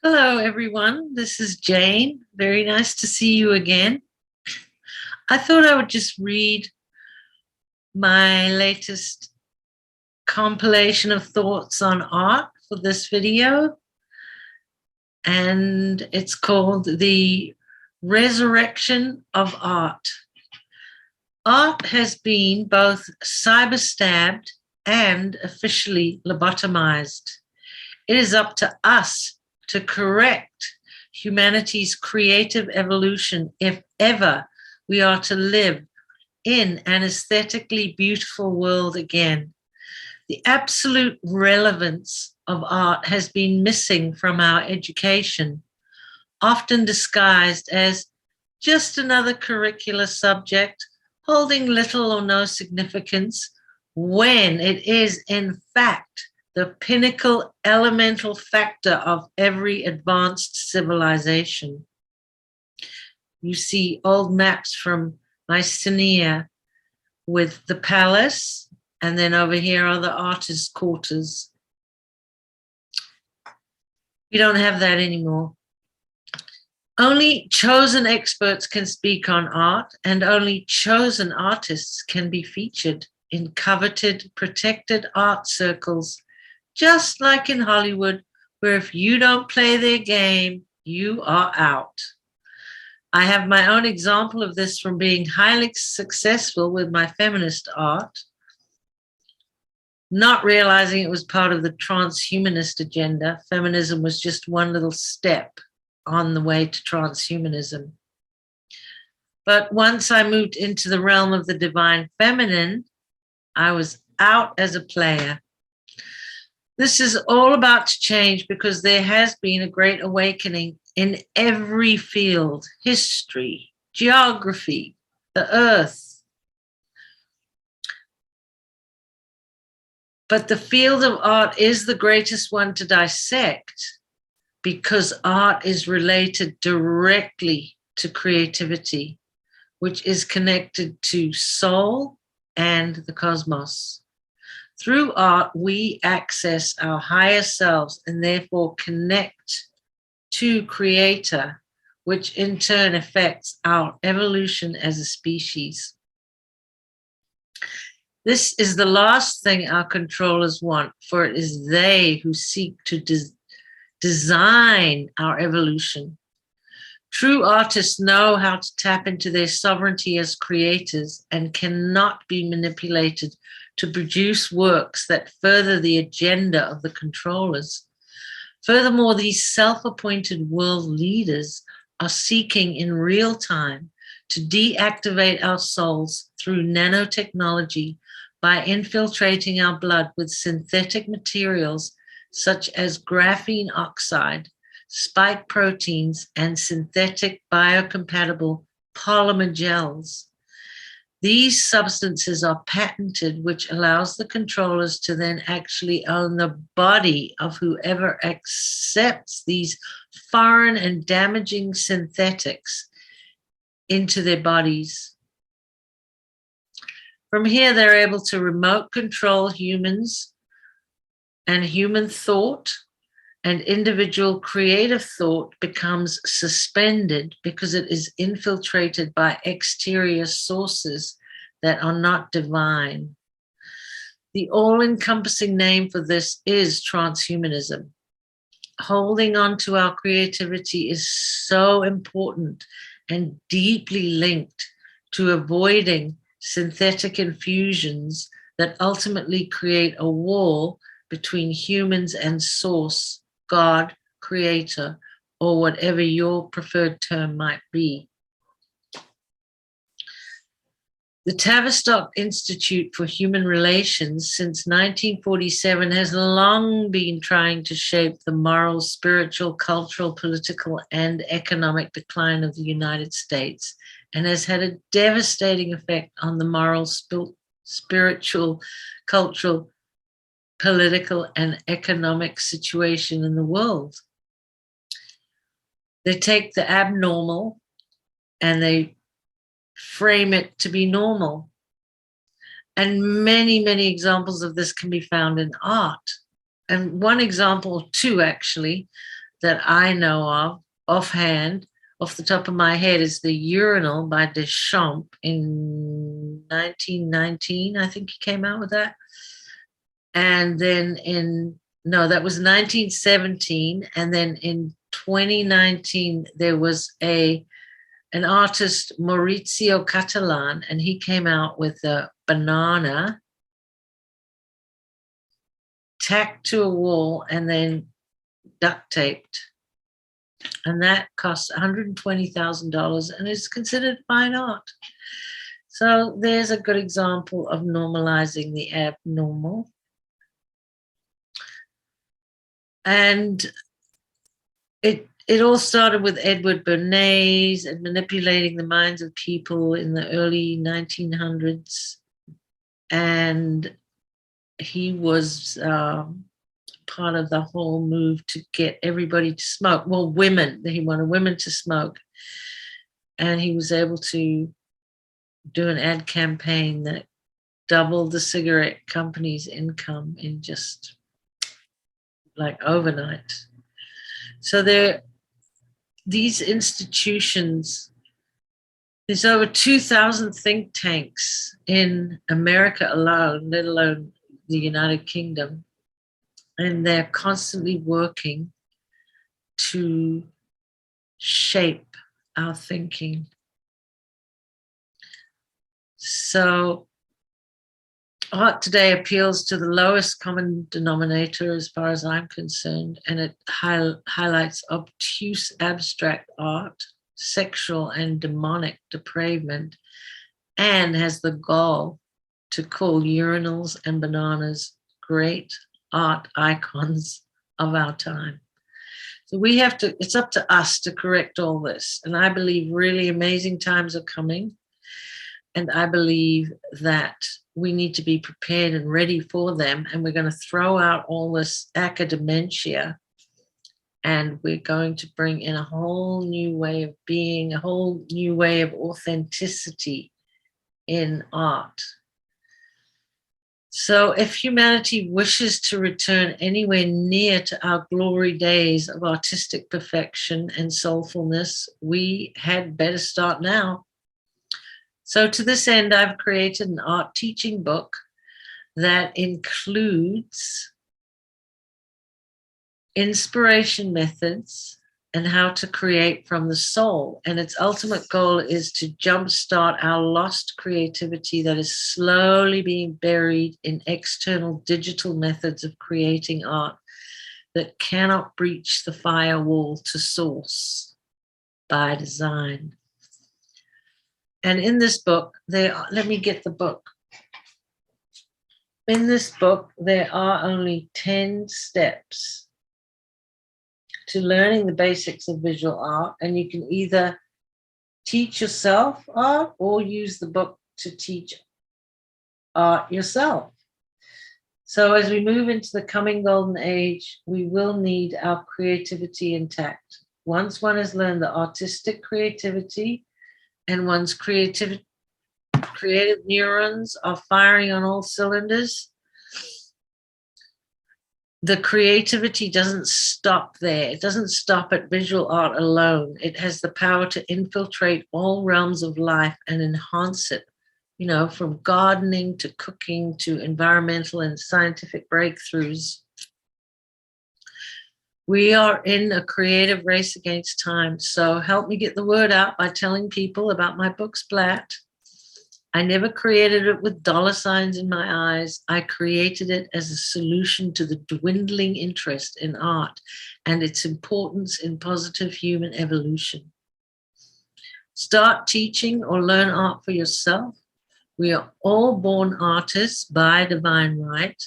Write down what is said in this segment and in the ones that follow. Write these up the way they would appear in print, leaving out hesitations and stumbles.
Hello, everyone. This is Jane. Very nice to see you again. I thought I would just read my latest compilation of thoughts on art for this video. And it's called The Resurrection of Art. Art has been both cyber-stabbed and officially lobotomized. It is up to us to correct humanity's creative evolution if ever we are to live in an aesthetically beautiful world again. The absolute relevance of art has been missing from our education, often disguised as just another curricular subject holding little or no significance, when it is in fact the pinnacle elemental factor of every advanced civilization. You see old maps from Mycenae with the palace, and then over here are the artists' quarters. We don't have that anymore. Only chosen experts can speak on art, and only chosen artists can be featured in coveted, protected art circles, just like in Hollywood, where if you don't play their game, you are out. I have my own example of this from being highly successful with my feminist art, not realizing it was part of the transhumanist agenda. Feminism was just one little step on the way to transhumanism. But once I moved into the realm of the divine feminine, I was out as a player. This is all about to change because there has been a great awakening in every field: history, geography, the earth. But the field of art is the greatest one to dissect because art is related directly to creativity, which is connected to soul and the cosmos. Through art, we access our higher selves and therefore connect to Creator, which in turn affects our evolution as a species. This is the last thing our controllers want, for it is they who seek to design our evolution. True artists know how to tap into their sovereignty as creators and cannot be manipulated to produce works that further the agenda of the controllers. Furthermore, these self-appointed world leaders are seeking in real time to deactivate our souls through nanotechnology by infiltrating our blood with synthetic materials such as graphene oxide, spike proteins, and synthetic biocompatible polymer gels. These substances are patented, which allows the controllers to then actually own the body of whoever accepts these foreign and damaging synthetics into their bodies. From here, they're able to remote control humans and human thought, and individual creative thought becomes suspended because it is infiltrated by exterior sources that are not divine. The all-encompassing name for this is transhumanism. Holding on to our creativity is so important and deeply linked to avoiding synthetic infusions that ultimately create a wall between humans and source, God, creator, or whatever your preferred term might be. The Tavistock Institute for Human Relations since 1947 has long been trying to shape the moral, spiritual, cultural, political, and economic decline of the United States, and has had a devastating effect on the moral, spiritual, cultural, political, and economic situation in the world. They take the abnormal and they frame it to be normal. And many, many examples of this can be found in art. And one example, or two actually, that I know of offhand, off the top of my head, is The Urinal by Deschamps in 1919. I think he came out with that. And then no, that was 1917. And then in 2019, there was an artist, Maurizio Catalan, and he came out with a banana tacked to a wall and then duct taped. And that costs $120,000 and is considered fine art. So there's a good example of normalizing the abnormal. And it all started with Edward Bernays and manipulating the minds of people in the early 1900s. And he was part of the whole move to get everybody to smoke. Well, women, he wanted women to smoke. And he was able to do an ad campaign that doubled the cigarette company's income in just like overnight. So these institutions, there's over 2,000 think tanks in America alone, let alone the United Kingdom, and they're constantly working to shape our thinking. So art today appeals to the lowest common denominator as far as I'm concerned, and it highlights obtuse abstract art, sexual and demonic depravement, and has the gall to call urinals and bananas great art icons of our time. So it's up to us to correct all this. And I believe really amazing times are coming. And I believe that we need to be prepared and ready for them. And we're going to throw out all this academia, and we're going to bring in a whole new way of being, a whole new way of authenticity in art. So if humanity wishes to return anywhere near to our glory days of artistic perfection and soulfulness, we had better start now. So to this end, I've created an art teaching book that includes inspiration methods and how to create from the soul. And its ultimate goal is to jumpstart our lost creativity that is slowly being buried in external digital methods of creating art that cannot breach the firewall to source by design. And in this book, let me get the book. In this book, there are only 10 steps to learning the basics of visual art, and you can either teach yourself art or use the book to teach art yourself. So as we move into the coming golden age, we will need our creativity intact. Once one has learned the artistic creativity and one's creative neurons are firing on all cylinders, the creativity doesn't stop there. It doesn't stop at visual art alone. It has the power to infiltrate all realms of life and enhance it, from gardening to cooking to environmental and scientific breakthroughs. We are in a creative race against time. So help me get the word out by telling people about my book, Splat. I never created it with dollar signs in my eyes. I created it as a solution to the dwindling interest in art and its importance in positive human evolution. Start teaching or learn art for yourself. We are all born artists by divine right.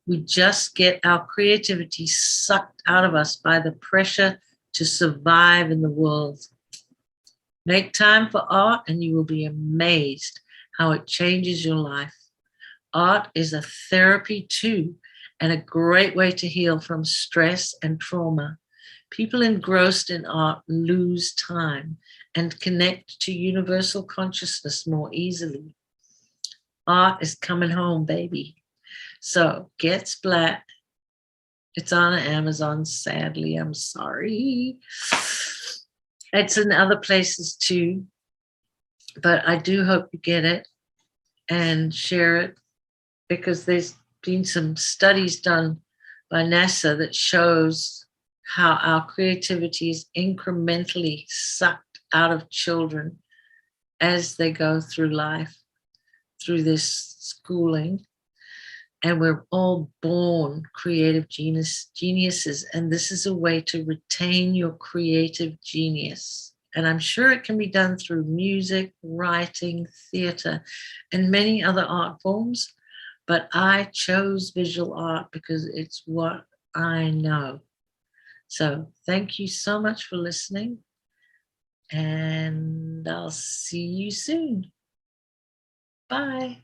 We just get our creativity sucked out of us by the pressure to survive in the world. Make time for art and you will be amazed how it changes your life. Art is a therapy too, and a great way to heal from stress and trauma. People engrossed in art lose time and connect to universal consciousness more easily. Art is coming home, baby. So get Splat It's on Amazon, sadly. I'm sorry. It's in other places too, but I do hope you get it and share it, because there's been some studies done by NASA that shows how our creativity is incrementally sucked out of children as they go through life, through this schooling. And we're all born creative geniuses. And this is a way to retain your creative genius. And I'm sure it can be done through music, writing, theater, and many other art forms. But I chose visual art because it's what I know. So thank you so much for listening. And I'll see you soon. Bye.